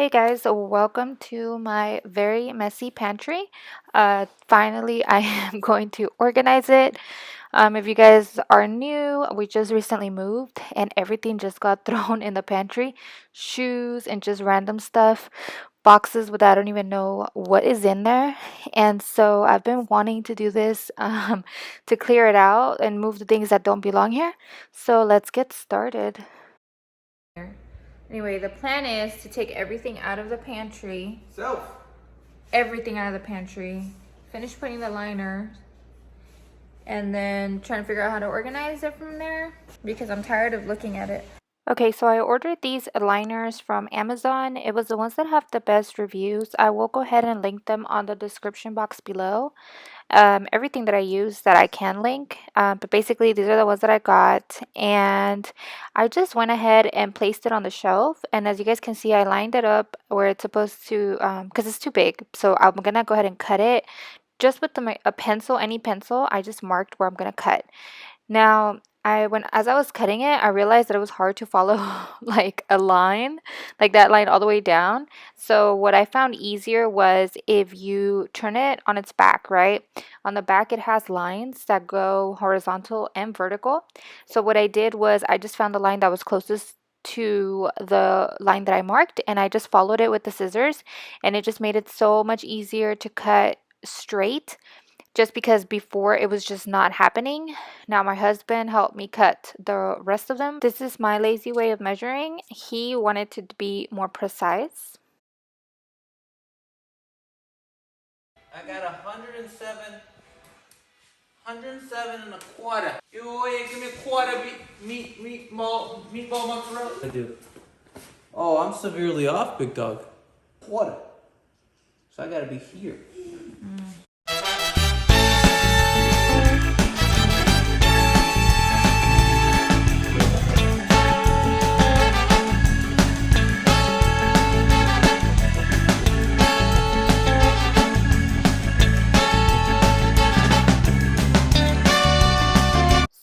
Hey guys, welcome to my very messy pantry. Finally, I am going to organize it. If you guys are new, we just recently moved and everything just got thrown in the pantry. Shoes and just random stuff, boxes that I don't even know what is in there. And so I've been wanting to do this to clear it out and move the things that don't belong here. So let's get started. Anyway, the plan is to take everything out of the pantry. Everything out of the pantry. Finish putting the liner. And then trying to figure out how to organize it from there because I'm tired of looking at it. Okay, so I ordered these liners from Amazon. It was the ones that have the best reviews. I will go ahead and link them on the description box below. Everything that I use that I can link. But basically, these are the ones that I got. And I just went ahead and placed it on the shelf. And as you guys can see, I lined it up where it's supposed to, because it's too big. So I'm going to go ahead and cut it. Just with a pencil, any pencil, I just marked where I'm going to cut. Now, as I was cutting it, I realized that it was hard to follow like a line, like that line all the way down. So what I found easier was if you turn it on its back, right? On the back it has lines that go horizontal and vertical. So what I did was I just found the line that was closest to the line that I marked and I just followed it with the scissors and it just made it so much easier to cut straight just because before it was just not happening. Now my husband helped me cut the rest of them. This is my lazy way of measuring. He wanted to be more precise. I got 107 and a quarter. Give me a quarter meatball mozzarella. I do. Oh, I'm severely off, big dog. Quarter. So I gotta be here.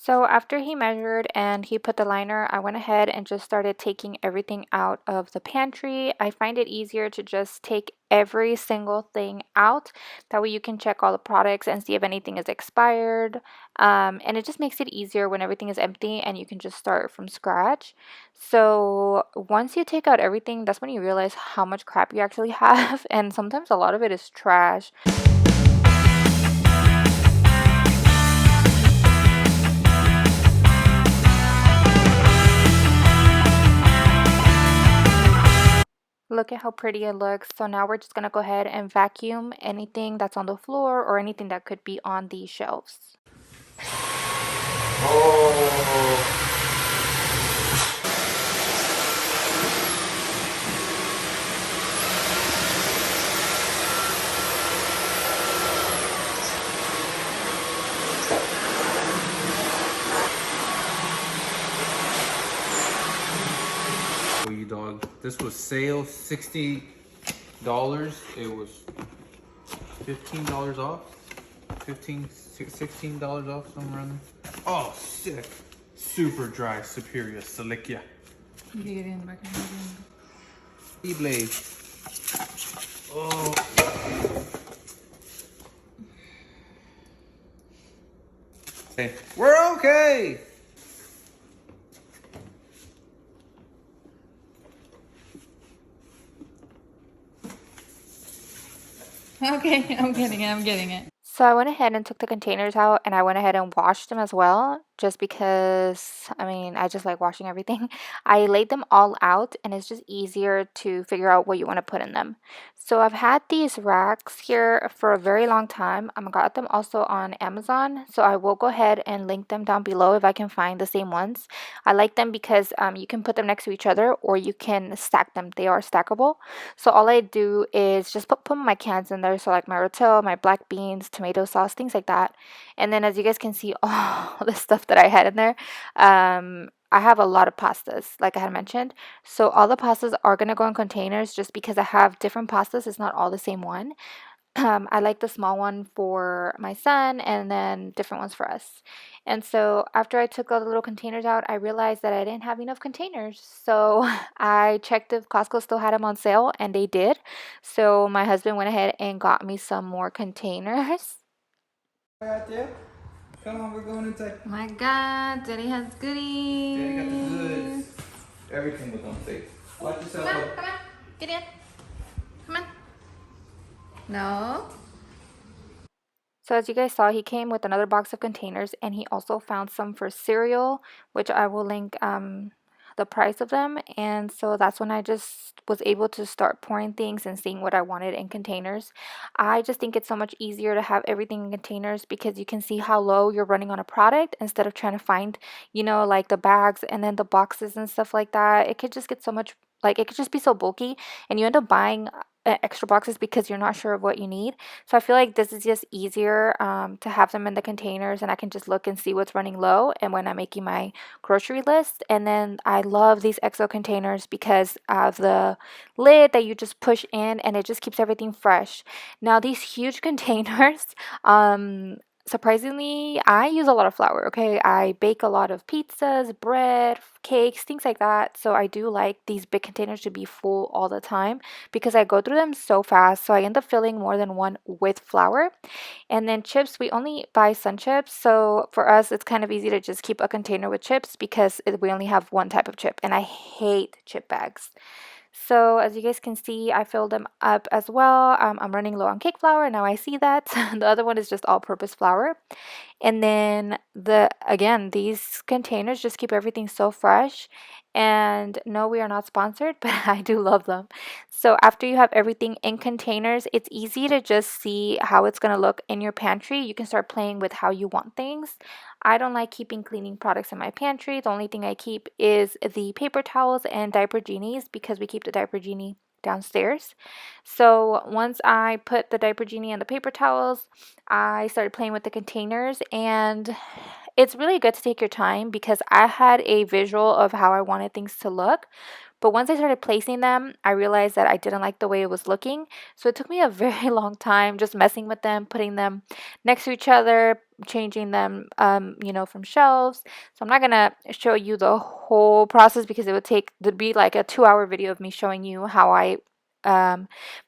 So after he measured and he put the liner, I went ahead and just started taking everything out of the pantry. I find it easier to just take every single thing out. That way you can check all the products and see if anything is expired. And it just makes it easier when everything is empty and you can just start from scratch. So once you take out everything, that's when you realize how much crap you actually have. And sometimes a lot of it is trash. Look at how pretty it looks. So now we're just going to go ahead and vacuum anything that's on the floor or anything that could be on the shelves. Oh. You dog. This was sale $60. It was $15 off. $16 off somewhere in there. Oh, sick. Super dry, superior, Silicia. You can get it in the back of the blade. Oh. Okay. We're okay. Okay, I'm getting it. So I went ahead and took the containers out and I went ahead and washed them as well, just because, I mean, I just like washing everything. I laid them all out and it's just easier to figure out what you want to put in them. So I've had these racks here for a very long time. I got them also on Amazon, so I will go ahead and link them down below if I can find the same ones. I like them because you can put them next to each other or you can stack them. They are stackable. So all I do is just put my cans in there, so like my rotel, my black beans, tomato sauce, things like that. And then as you guys can see, all the stuff that I had in there, I have a lot of pastas, like I had mentioned. So all the pastas are going to go in containers just because I have different pastas. It's not all the same one. I like the small one for my son and then different ones for us. And so after I took all the little containers out, I realized that I didn't have enough containers. So I checked if Costco still had them on sale, and they did. So my husband went ahead and got me some more containers. Right there. Come on, we're going inside. My God, Daddy has goodies. Daddy got the goods. Everything was on sale. Watch yourself up. Come on, get in. Come on. No. So as you guys saw, he came with another box of containers, and he also found some for cereal, which I will link the price of them. And so that's when I just was able to start pouring things and seeing what I wanted in containers. I just think it's so much easier to have everything in containers because you can see how low you're running on a product instead of trying to find, like the bags and then the boxes and stuff like that. It could just get so much, like, it could just be so bulky, and you end up buying extra boxes because you're not sure of what you need. So I feel like this is just easier to have them in the containers, and I can just look and see what's running low and when I'm making my grocery list. And then I love these EXO containers because of the lid that you just push in, and it just keeps everything fresh. Now these huge containers, surprisingly, I use a lot of flour, okay? I bake a lot of pizzas, bread, cakes, things like that. So I do like these big containers to be full all the time because I go through them so fast. So I end up filling more than one with flour. And then chips, we only buy Sun chips. So for us, it's kind of easy to just keep a container with chips because we only have one type of chip. And I hate chip bags. So as you guys can see, I filled them up as well. I'm running low on cake flour. Now I see that. The other one is just all-purpose flour. And then these containers just keep everything so fresh. And no, we are not sponsored, but I do love them. So after you have everything in containers, it's easy to just see how it's going to look in your pantry. You can start playing with how you want things. I don't like keeping cleaning products in my pantry. The only thing I keep is the paper towels and diaper genies because we keep the diaper genie downstairs. So once I put the diaper genie and the paper towels, I started playing with the containers, and it's really good to take your time because I had a visual of how I wanted things to look. But once I started placing them, I realized that I didn't like the way it was looking. So it took me a very long time just messing with them, putting them next to each other, changing them, from shelves. So I'm not going to show you the whole process because it would be like a 2-hour video of me showing you how I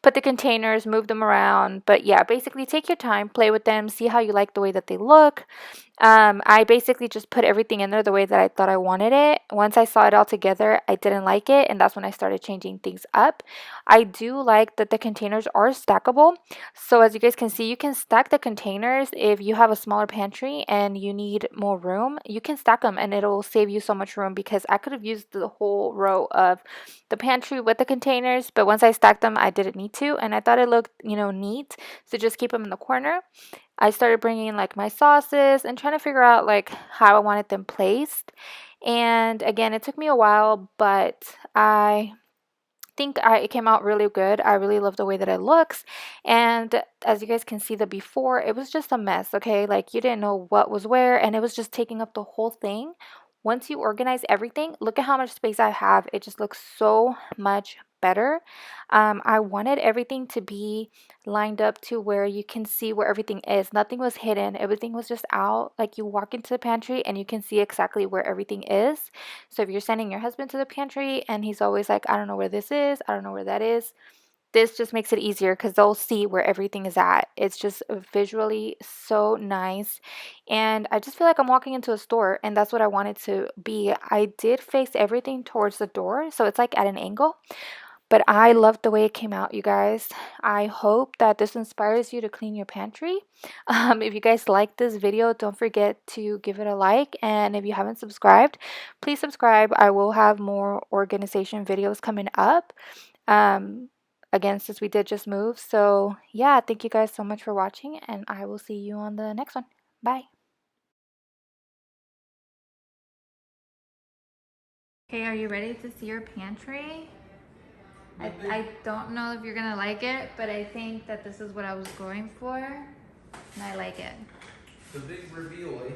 put the containers, move them around. But yeah, basically take your time, play with them, see how you like the way that they look. I basically just put everything in there the way that I thought I wanted it. Once I saw it all together, I didn't like it, and that's when I started changing things up. I do like that the containers are stackable. So as you guys can see, you can stack the containers if you have a smaller pantry and you need more room. You can stack them and it'll save you so much room because I could have used the whole row of the pantry with the containers, but once I stacked them, I didn't need to, and I thought it looked, neat. So just keep them in the corner. I started bringing in like my sauces and trying to figure out like how I wanted them placed. And again, it took me a while, but I think it came out really good. I really love the way that it looks. And as you guys can see, the before, it was just a mess, okay? Like you didn't know what was where, and it was just taking up the whole thing. Once you organize everything, look at how much space I have. It just looks so much better. I wanted everything to be lined up to where you can see where everything is. Nothing was hidden. Everything was just out. Like you walk into the pantry and you can see exactly where everything is. So if you're sending your husband to the pantry and he's always like, I don't know where this is, I don't know where that is, this just makes it easier because they'll see where everything is at. It's just visually so nice. And I just feel like I'm walking into a store, and that's what I wanted to be. I did face everything towards the door, so it's like at an angle. But I love the way it came out, you guys. I hope that this inspires you to clean your pantry. If you guys like this video, don't forget to give it a like. And if you haven't subscribed, please subscribe. I will have more organization videos coming up. Again, since we did just move. So yeah, thank you guys so much for watching, and I will see you on the next one. Bye. Okay, are you ready to see your pantry? I don't know if you're gonna like it, but I think that this is what I was going for, and I like it. The big reveal, eh?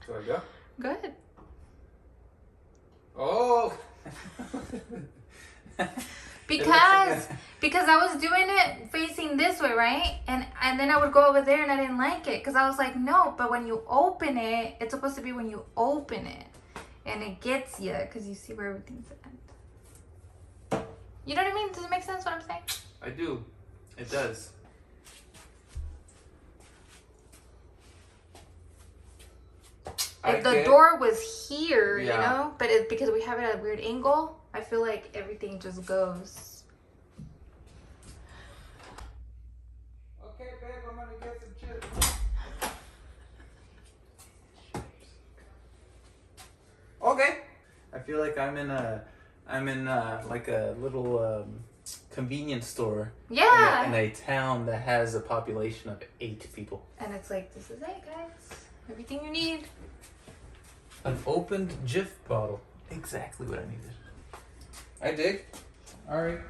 So I go? Good. Oh! Because I was doing it facing this way, right? And then I would go over there and I didn't like it because I was like, no, but when you open it, it's supposed to be when you open it. And it gets you because you see where everything's at. You know what I mean? Does it make sense what I'm saying? I do. It does. If the door was here, you know, but because we have it at a weird angle, I feel like everything just goes. Okay, babe, I'm gonna get some chips. Okay. I feel like I'm in like a little convenience store. Yeah. In a town that has a population of 8 people. And it's like, this is it, guys. Everything you need. An opened Jif bottle. Exactly what I needed. I dig. Alright.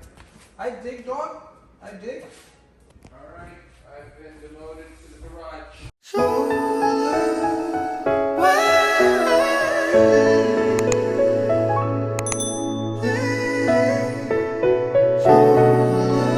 I dig, dog. I dig. Alright. I've been demoted